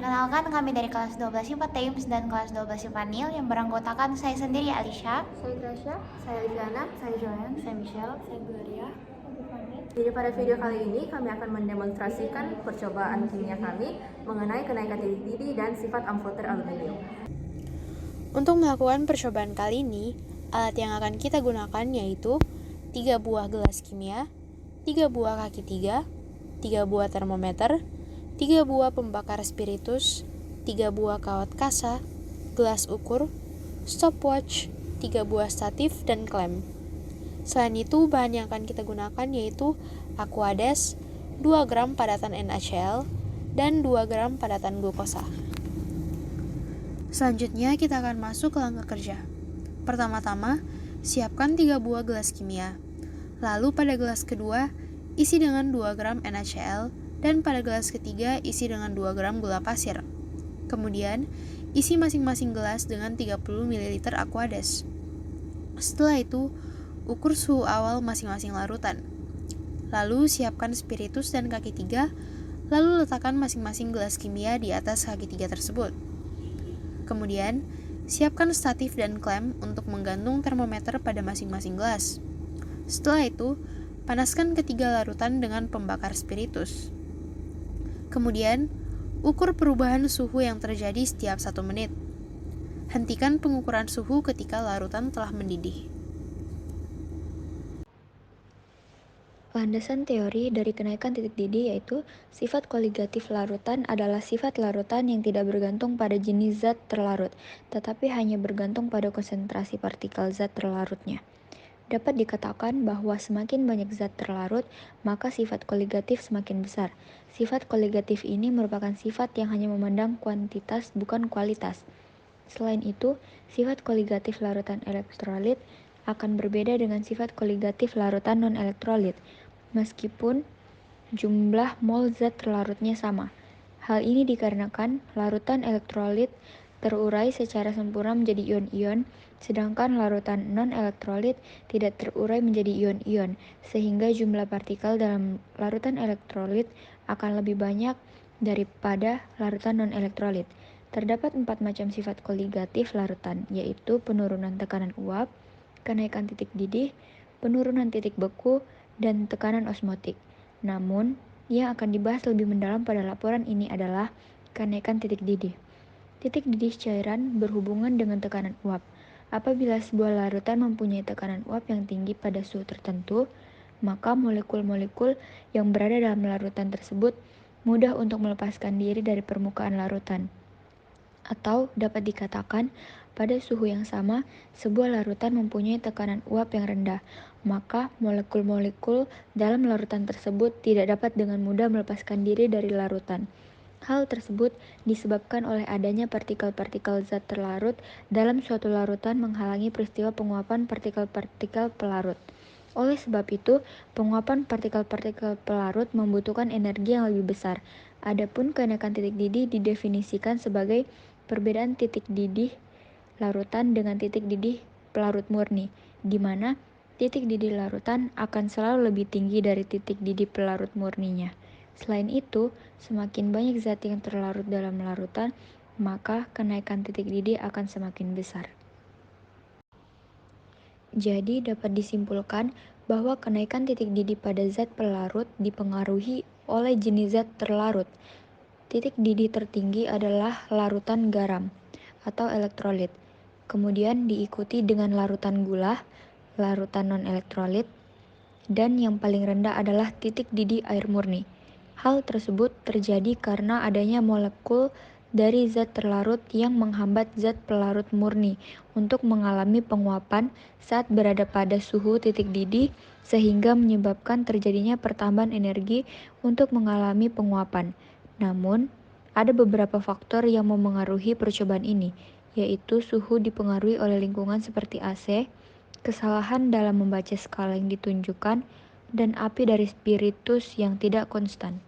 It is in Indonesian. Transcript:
Perkenalkan, kami dari kelas 12 IPA TEIMS dan kelas 12 IPA NIL yang beranggotakan saya sendiri, Alisha, saya Gracia, saya Liviana, saya Joanne, saya Michelle, saya Gloria. Jadi pada video kali ini kami akan mendemonstrasikan percobaan kimia kami mengenai kenaikan titik didih dan sifat amfoter aluminium. Untuk melakukan percobaan kali ini, alat yang akan kita gunakan yaitu 3 buah gelas kimia, 3 buah kaki 3, 3 buah termometer, 3 buah pembakar spiritus, 3 buah kawat kasa, gelas ukur, stopwatch, 3 buah statif, dan klem. Selain itu, bahan yang akan kita gunakan yaitu Aquades, 2 gram padatan NaCl, dan 2 gram padatan glukosa. Selanjutnya, kita akan masuk ke langkah kerja. Pertama-tama, siapkan 3 buah gelas kimia. Lalu pada gelas kedua, isi dengan 2 gram NaCl, dan pada gelas ketiga, isi dengan 2 gram gula pasir. Kemudian, isi masing-masing gelas dengan 30 ml Aquades. Setelah itu, ukur suhu awal masing-masing larutan. Lalu, siapkan spiritus dan kaki 3, lalu letakkan masing-masing gelas kimia di atas kaki 3 tersebut. Kemudian, siapkan statif dan klem untuk menggantung termometer pada masing-masing gelas. Setelah itu, panaskan ketiga larutan dengan pembakar spiritus. Kemudian, ukur perubahan suhu yang terjadi setiap 1 menit. Hentikan pengukuran suhu ketika larutan telah mendidih. Landasan teori dari kenaikan titik didih yaitu sifat koligatif larutan adalah sifat larutan yang tidak bergantung pada jenis zat terlarut, tetapi hanya bergantung pada konsentrasi partikel zat terlarutnya. Dapat dikatakan bahwa semakin banyak zat terlarut, maka sifat koligatif semakin besar. Sifat koligatif ini merupakan sifat yang hanya memandang kuantitas bukan kualitas. Selain itu, sifat koligatif larutan elektrolit akan berbeda dengan sifat koligatif larutan non-elektrolit, meskipun jumlah mol zat terlarutnya sama. Hal ini dikarenakan larutan elektrolit terurai secara sempurna menjadi ion-ion, sedangkan larutan non-elektrolit tidak terurai menjadi ion-ion, sehingga jumlah partikel dalam larutan elektrolit akan lebih banyak daripada larutan non-elektrolit. Terdapat 4 macam sifat koligatif larutan, yaitu penurunan tekanan uap, kenaikan titik didih, penurunan titik beku, dan tekanan osmotik. Namun, yang akan dibahas lebih mendalam pada laporan ini adalah kenaikan titik didih. Titik didih cairan berhubungan dengan tekanan uap. Apabila sebuah larutan mempunyai tekanan uap yang tinggi pada suhu tertentu, maka molekul-molekul yang berada dalam larutan tersebut mudah untuk melepaskan diri dari permukaan larutan. Atau dapat dikatakan, pada suhu yang sama, sebuah larutan mempunyai tekanan uap yang rendah, maka molekul-molekul dalam larutan tersebut tidak dapat dengan mudah melepaskan diri dari larutan. Hal tersebut disebabkan oleh adanya partikel-partikel zat terlarut dalam suatu larutan menghalangi peristiwa penguapan partikel-partikel pelarut. Oleh sebab itu, penguapan partikel-partikel pelarut membutuhkan energi yang lebih besar. Adapun kenaikan titik didih didefinisikan sebagai perbedaan titik didih larutan dengan titik didih pelarut murni, di mana titik didih larutan akan selalu lebih tinggi dari titik didih pelarut murninya. Selain itu, semakin banyak zat yang terlarut dalam larutan, maka kenaikan titik didih akan semakin besar. Jadi dapat disimpulkan bahwa kenaikan titik didih pada zat pelarut dipengaruhi oleh jenis zat terlarut. Titik didih tertinggi adalah larutan garam atau elektrolit. Kemudian diikuti dengan larutan gula, larutan non-elektrolit, dan yang paling rendah adalah titik didih air murni. Hal tersebut terjadi karena adanya molekul dari zat terlarut yang menghambat zat pelarut murni untuk mengalami penguapan saat berada pada suhu titik didih, sehingga menyebabkan terjadinya pertambahan energi untuk mengalami penguapan. Namun, ada beberapa faktor yang memengaruhi percobaan ini, yaitu suhu dipengaruhi oleh lingkungan seperti AC, kesalahan dalam membaca skala yang ditunjukkan, dan api dari spiritus yang tidak konstan.